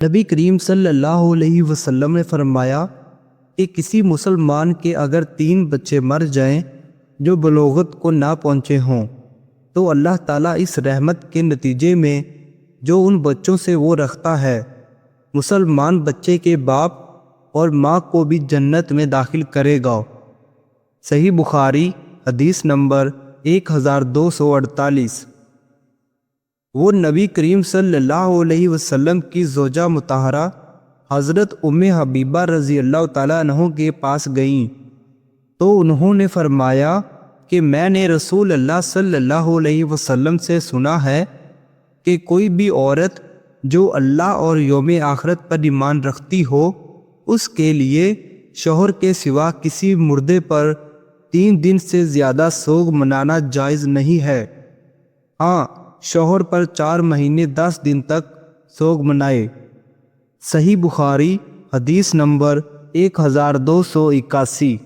نبی کریم صلی اللہ علیہ وسلم نے فرمایا کہ کسی مسلمان کے اگر 3 بچے مر جائیں جو بلوغت کو نہ پہنچے ہوں تو اللہ تعالیٰ اس رحمت کے نتیجے میں جو ان بچوں سے وہ رکھتا ہے مسلمان بچے کے باپ اور ماں کو بھی جنت میں داخل کرے گا۔ صحیح بخاری حدیث نمبر 1248۔ وہ نبی کریم صلی اللہ علیہ وسلم کی زوجہ مطہرہ حضرت ام حبیبہ رضی اللہ تعالیٰ عنہ کے پاس گئیں تو انہوں نے فرمایا کہ میں نے رسول اللہ صلی اللہ علیہ وسلم سے سنا ہے کہ کوئی بھی عورت جو اللہ اور یوم آخرت پر ایمان رکھتی ہو اس کے لیے شوہر کے سوا کسی مردے پر 3 دن سے زیادہ سوگ منانا جائز نہیں ہے۔ ہاں، شوہر پر 4 مہینے 10 دن تک سوگ منائے۔ صحیح بخاری حدیث نمبر 1281۔